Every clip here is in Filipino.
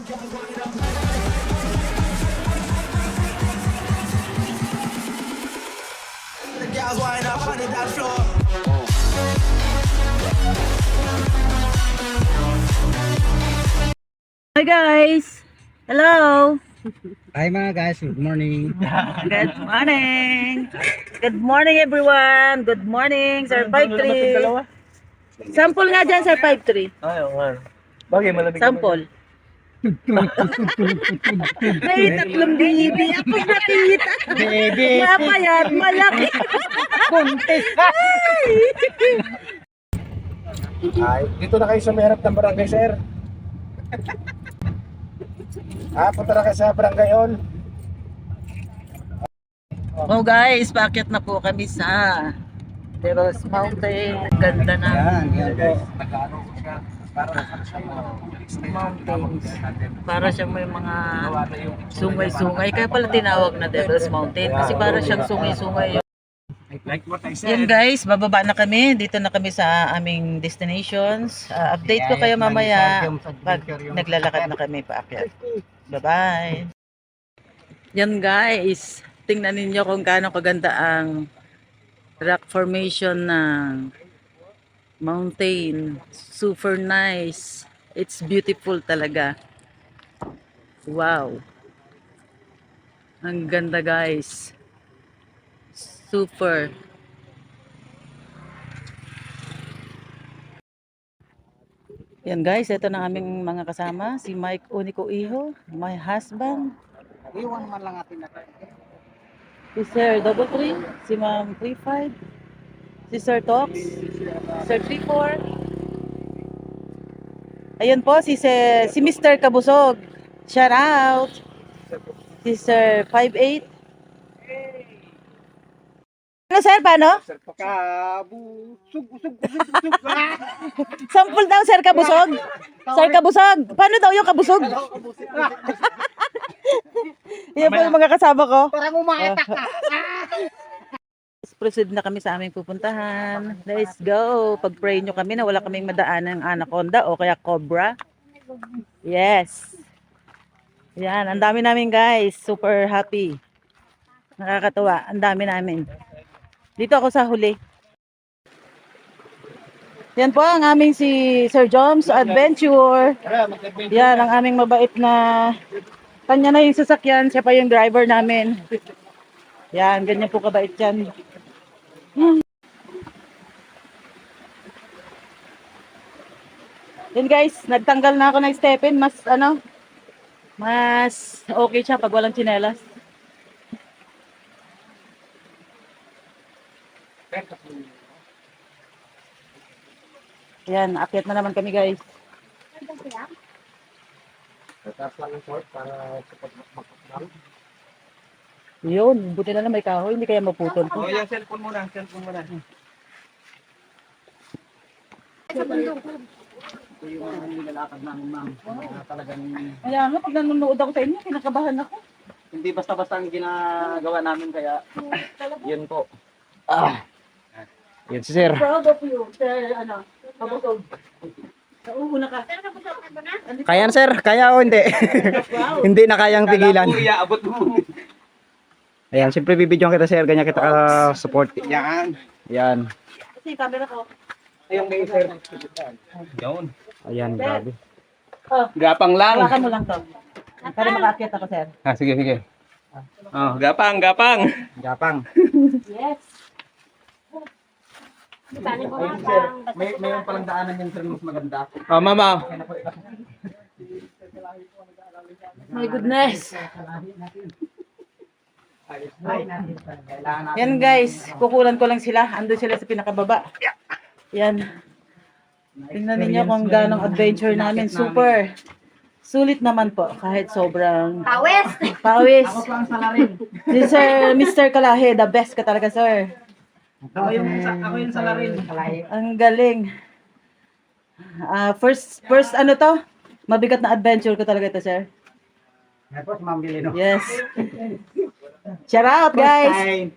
Hi guys! Hello! Hi mga guys, good morning. Good morning! Good morning everyone! Good morning, Sir 53. Sample nga dyan, Sir 53. Ay, oo nga. Bagay, malamig. Sample. May tatlong bibi ako nakita. Mapayat, malaki. Ay, dito na kayo sa may harap ng barangay, sir. Punta na kayo sa barangay on. Oh guys, paakyat na po kami sa Teros Mountain. Ganda na. Yan po. Mountains. Para siyang may mga sungay-sungay. Kaya pala tinawag na Devil's Mountain. Kasi para siyang sungay-sungay. Like what I Yan guys, bababa na kami. Dito na kami sa aming destinations. Update ko kayo mamaya pag naglalakad na kami paakyat. Bye-bye. Yan guys, tingnan ninyo kung gaano kaganda ang rock formation ng mountain. Super nice. It's beautiful talaga. Wow. Ang ganda guys. Super. Yan guys, ito na aming mga kasama. Si Mike Unico Iho, my husband. Iwan man lang natin na. Si Sir Double 3, si Ma'am 35, si Sir Tox, Sir 34. Ayun po, si Mr. Kabusog. Shout out. Si Sir 58. Ano sir, paano? Sir, pakabusog. Sample daw, Sir Kabusog. Sir Kabusog. Paano daw yung kabusog? Yan po yung mga kasama ko. Parang umakita ka. Proceed na kami sa aming pupuntahan. Let's go. Pag-pray nyo kami na wala kaming madaan ng anaconda o kaya cobra. Yes. Yan, ang dami namin guys. Super happy. Nakakatuwa. Ang dami namin. Dito ako sa huli. Yan po ang aming si Sir Joms Adventure. Yan ang aming mabait na kanya na yung sasakyan. Siya pa yung driver namin. Yan, ganyan po kabait yan. Yan guys, nagtanggal na ako ng stepin. Mas okay siya pag walang tsinelas. Yan, akyat na naman kami guys. Taas lang ang short para support makapag. Yun, buti na lang may kahoy, hindi kaya maputol to. Oh, yung cellphone muna. Ito yung nilalakad namin, ma'am. Talagang Kaya nga, pag nanonood ako sa inyo, kinakabahan ako. hindi basta-basta ang ginagawa namin, kaya yun po. Yun si sir. Proud of you, sir, Kabusog. Nauuna ka. Kaya sir, kaya o hindi? Wow. Hindi na kayang tigilan. Ayan, siyempre bibidyoan kita sir, ganyan kita ka-support. Yan. Kasi yung camera ko. Ayun kay sir. Yun. Ayan, grabe. Oh, Gapang lang. hawakan mo lang to. Para makaakyat ako, sir. Sige. Oh, gapang. Gapang. Yes. Ayun sir, mayroon palang daanan yan sir, mas maganda. Oh, mama. My goodness. Yan guys, kukulan ko lang sila. Ando sila sa pinakababa. Yan. Tingnan ninyo kung ganong adventure namin. Super. Sulit naman po. Kahit sobrang pawis. Si Sir Mr. Kalahe, the best ka talaga, sir. Ako yung salarin. Ang galing. First ano to? Mabigat na adventure ko talaga ito, sir. Yes. Shout out, guys.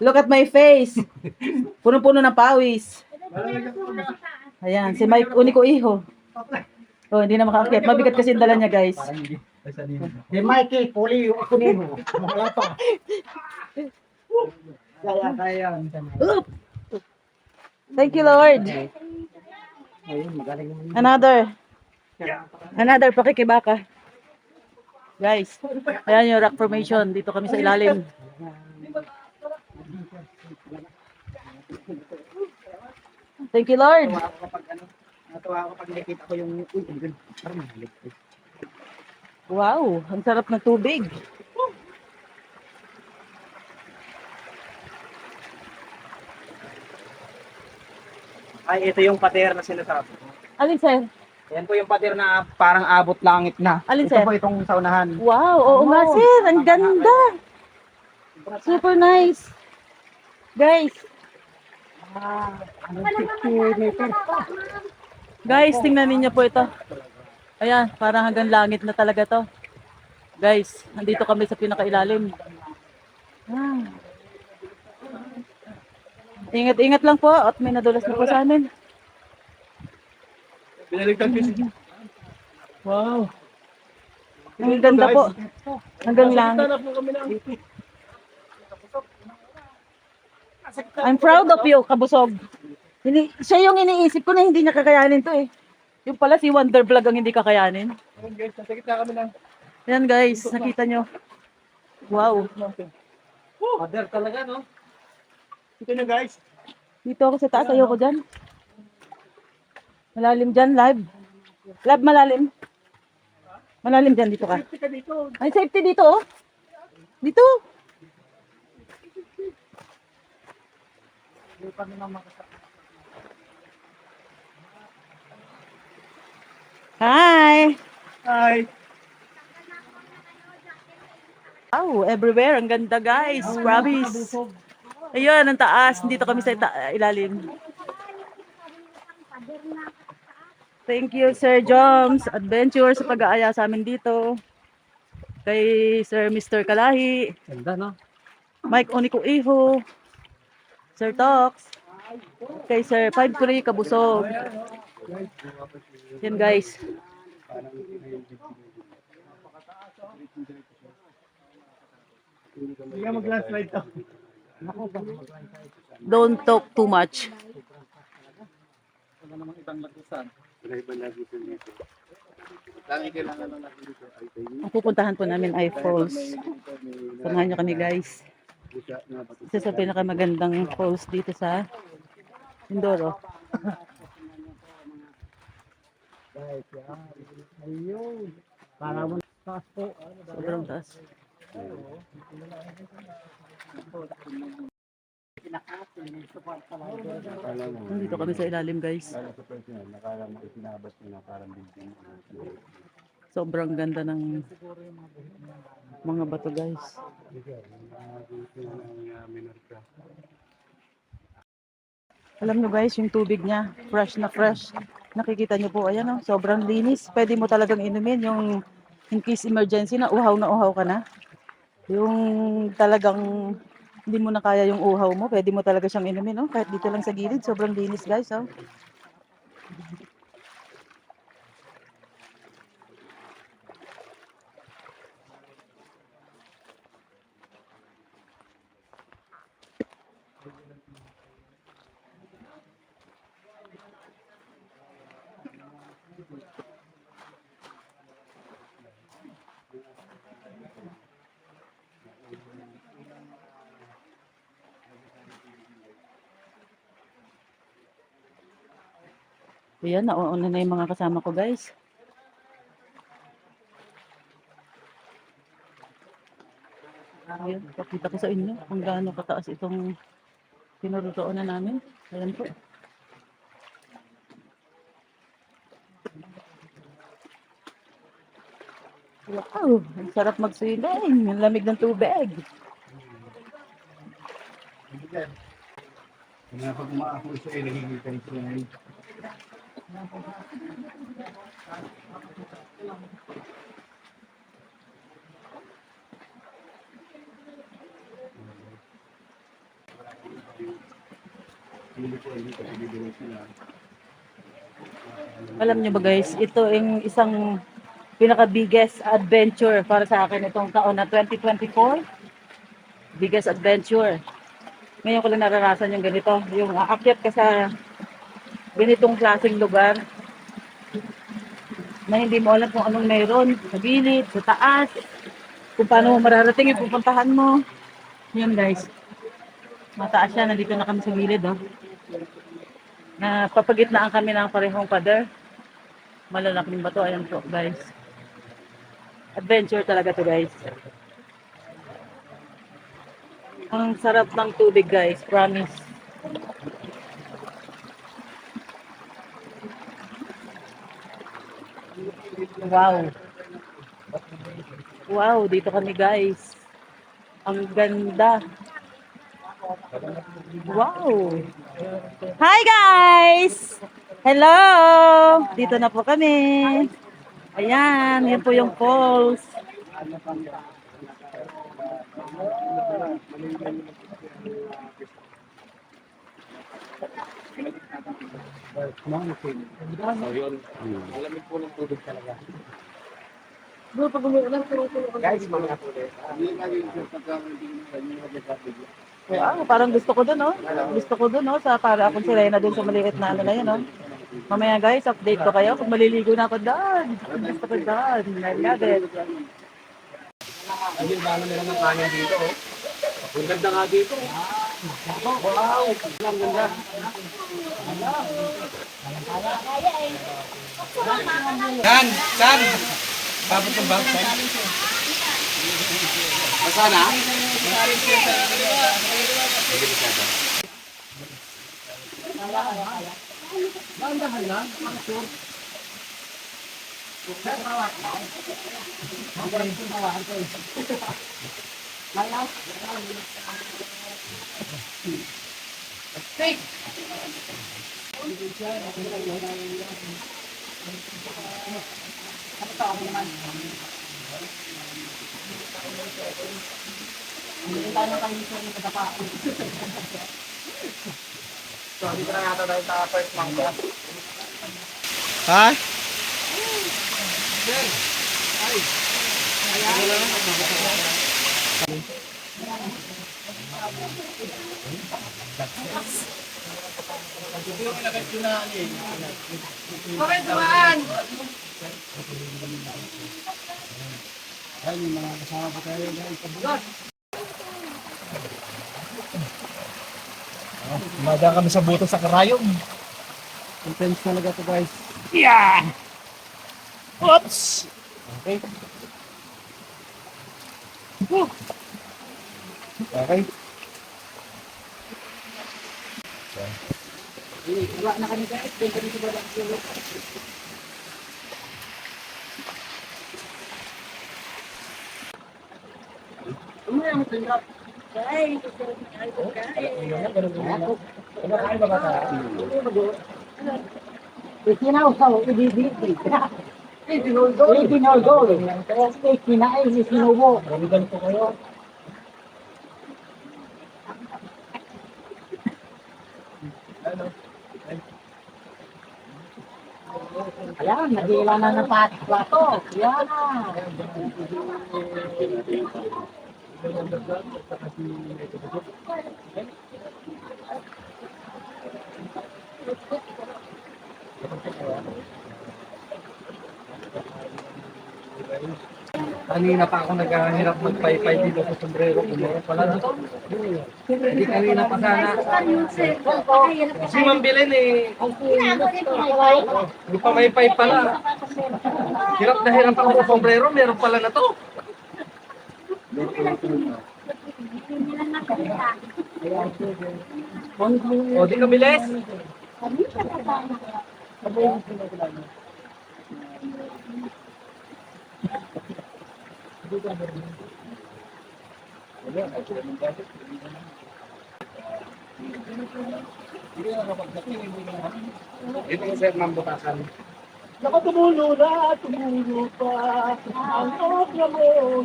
Look at my face. Punong-puno ng pawis. Ayan, si Mike Unico Iho. Oh, hindi na makaakyat. Mabigat kasi yung dala niya, guys. Parang hindi. Basta din. Di Mikey, puli yung ako nino. Wala pa. Kaya. Oop! Thank you, Lord. Ayun, magaling naman. Another pakikibaka. Guys, ayan yung rock formation. Dito kami sa ilalim. Thank you, Lord. Natuwa ako kapag natuwa ako pag nakita ko yung parang mahalit. Wow, ang sarap ng tubig. Ay, ito yung pader na sinasabi. Alin, sir? Yan po yung pader na parang abot langit na. Alin, Ito sir? po itong saunahan. Wow, oo nga, sir. Ang ganda. Super nice. Guys, guys, tingnan niyo po ito. Ayan, parang hanggang langit na talaga to. Guys, nandito kami sa pinakailalim. Ah. Ingat-ingat lang po at may nadulas na po sa amin. Binaligtad ko siya. Wow. Ang ganda po. Hanggang langit. I'm proud of you, Kabusog. Siya yung iniisip ko na hindi niya kakayanin to eh. Yung pala si Wonder Vlog ang hindi kakayanin. Guys, nasa gitna kami lang. Yan guys, nakita nyo. Wow. Pader talaga, no? Ito na guys. Dito ako sa taas, ayoko dyan. Malalim dyan, live. Live malalim. Malalim dyan, dito ka. Safety ka dito. Ay, safety dito oh. Dito. Hi. Hi. Wow, everywhere. Ang ganda guys. Promise. Ayun, ang taas. Dito kami sa ilalim. Thank you, Sir Joms Adventure sa pag-aaya sa amin dito. Kay Sir Mr. Kalahi. Ganda, no? Mike Oniko Iho. Sir Tox. Kay Sir 53 Kabusog. Yan guys. Hindi ka mag-landslide to. Don't talk too much. Wala namang ibang lagusan. Lagi kailangan lang natin dito. Ang pupuntahan po namin ay falls. Samahan nyo kami guys. Isa sa pinakamagandang falls dito sa Mindoro. Guys, yan. Ayun. Para mo taas po. Sobrang taas. Nandito kami sa ilalim guys. Sobrang ganda ng mga bato guys. Alam nyo guys, yung tubig niya, fresh na fresh. Nakikita nyo po, ayan oh, sobrang linis. Pwede mo talagang inumin yung in case emergency na uhaw ka na. Yung talagang hindi mo na kaya yung uhaw mo, pwede mo talaga siyang inumin, oh. Kahit dito lang sa gilid, sobrang linis guys, oh. Ayan, nauuna na yung mga kasama ko guys. Ayan, pakita ko sa inyo kung gaano kataas itong pinarutoonan namin. Ayan po. Wow, ang sarap mag-swimming. Ang lamig ng tubig. Pag umaako sa iyo, nagiging siya. Hindi ko kasi bibigyan sila. Alam niyo ba guys, ito yung isang pinaka-biggest adventure para sa akin itong taon na 2024. Biggest adventure. Ngayon ko lang naranasan yung ganito. Yung aakyat ka sa ganitong klaseng lugar na hindi mo alam kung anong meron. Sa gilid, sa taas, kung paano mo mararating yung pupuntahan mo. Yan guys. Mataas siya. Nandito na kami sa gilid. Oh. Na papagitnaan kami ng parehong pader. Malalaking bato. Ayan po guys. Adventure talaga to guys. Ang sarap ng tubig guys. Promise. Wow. Wow, dito kami guys. Ang ganda. Wow. Hi guys! Hello! Dito na po kami. Ayan, yan po yung falls. Guys, mga pulis. Wow, parang gusto ko dun, oh. Gusto ko dun, oh. Sa para akong sirena dun sa maliit na ano na yun, oh. Mamaya guys, update ko kayo kung maliligo na ako doon. Gusto ko doon. I love it. Ayun, dami nila ng kanin dito, oh. Ang ganda nga dito. Wow! Ang ganda. San? Tapos yung bag, San? Masana? Dahan-dahan lang. So, dito na yata tayo sa first mango. Ha? Madaan kami sa buto sa karayom. Intense talaga to guys. Yeah! Oops! Okay. Woo! Okay. Iwa na kami guys. Doon kami sa baba. Umaya mo tingnan. Guys, Isinausaw, ibibigay. Itinoldo. Kaya kinain, isinubo. Gamitan po kayo. Ayan, nagila na ng plato. Ayan na. Kanina pa ako naghahirap magpaypay dito sa sombrero. Kumuha pala na to. Hindi kanina pa sana. Si Ma'am Belen eh. Hindi pa may pay pala. Hirap na hirap ako sa sombrero. Meron pala na to. O di ka bilis. Ito yung sir ng butasan. Nakatumulo na, tumulo pa. Ang okra mo,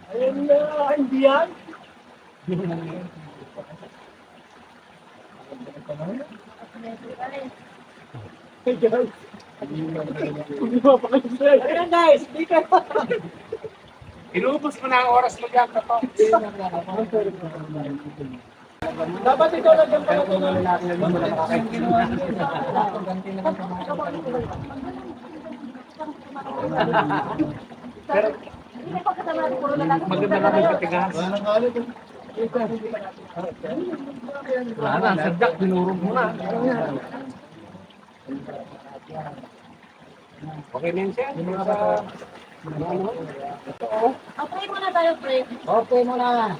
Ayun na, hindi yan. Ayan guys, hindi ka. Inubos mo na ang oras mo dyan. Dapat ikaw lang dyan pala ito. Pero maganda kami patigas. Wala na, sadak, dinurog mo na. Okay na yun siya. Okay muna tayo, Fred. Okay mo na.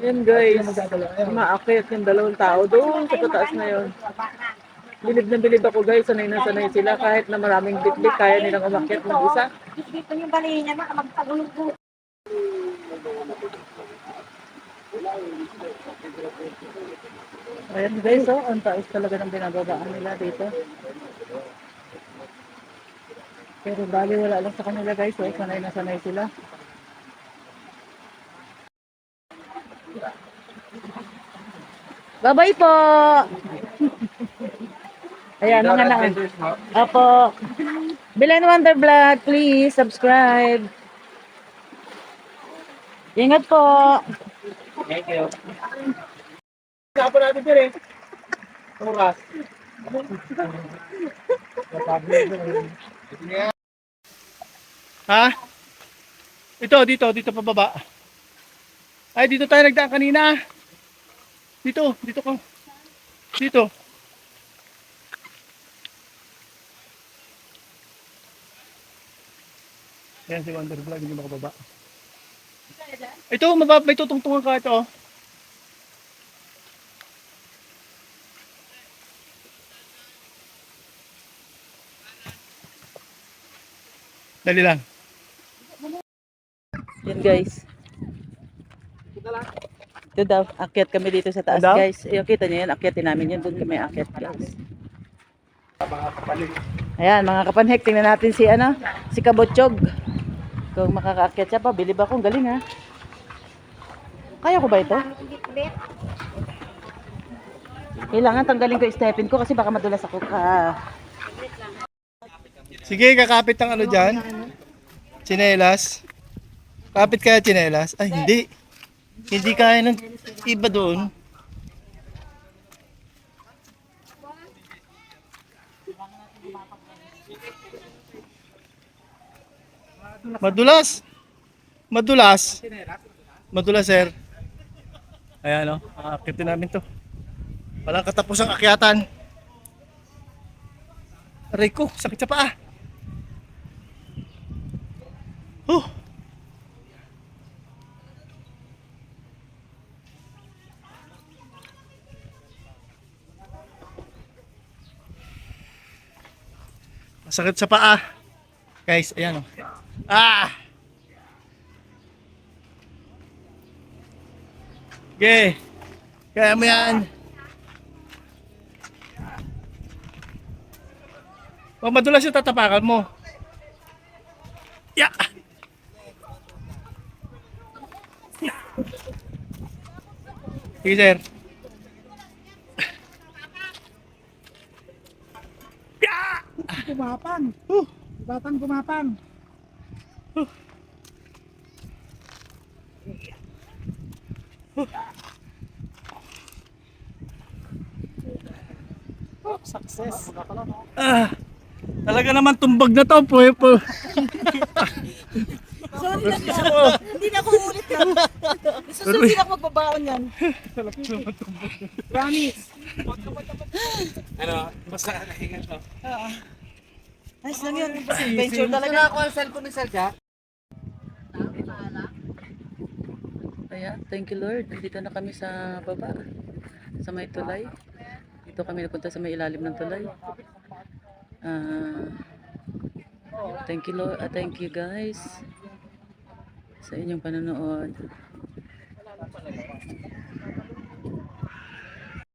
Yan guys, maakyat yung dalawang tao doon sa pataas na yun. Bilib na bilib ako guys, sanay na sanay sila kahit na maraming bitbit, kaya nilang umakyat ng isa. Dito yung balihin niya, magpagulog po. Ayan guys, oh, ang taas talaga ng binababaan nila dito. Pero bali wala lang sa kanila guys, oh, sanay na sanay sila. Bye-bye po! Ayan, mga na. Opo. Belen Wonder Vlog, please subscribe. Ingat po. Thank you. Saan natin din eh. Oras. Ha? Dito pababa. Ay, dito tayo nagdaan kanina. Dito ka. Dito. Ayan si Wonder Vlog, hindi makababa. Ito, may tutungtungan ka ito. Dali lang. Yan guys. Ito daw, akyat kami dito sa taas Daw? guys. Yung kita niyo yan, akyatin namin yan. Doon kami akyat guys. Ayan, mga kapanhek, tingnan natin si Kabotsyog. Kung makakaakyat siya pa, bilib ako. Ang galing ha. Kaya ko ba ito? Kailangan tanggalin ko yung stepin ko kasi baka madulas ako ka. Sige, kakapit ang ano dyan. Tsinelas. Kapit kaya tsinelas? Ay, hindi. Hindi kaya ng iba doon. Madulas. Madulas, sir. Ayan, o. Akitin namin to. Walang katapusang akyatan. Aray ko, sakit sa paa. Masakit sa paa. Guys, ayan o. Okay. Kaya mo yan. Pag madulas yung tatapakan mo. Yeah. Sige, sir. Yeah. Gumapang. Batang gumapang. Success. Talaga naman tumbag na to. Hindi na ako ulit lang. Isusunod ako magbabaon yan. Promise. Ano, basta nahingan to. Oo. Nice lang yun. Adventure Gusto talaga. na ako ang cellphone ni Sir Jack. Ayan, thank you Lord. Nandito na kami sa baba. Sa may tulay. Dito kami napunta sa may ilalim ng tulay. Thank you Lord. Thank you guys sa inyong panonood.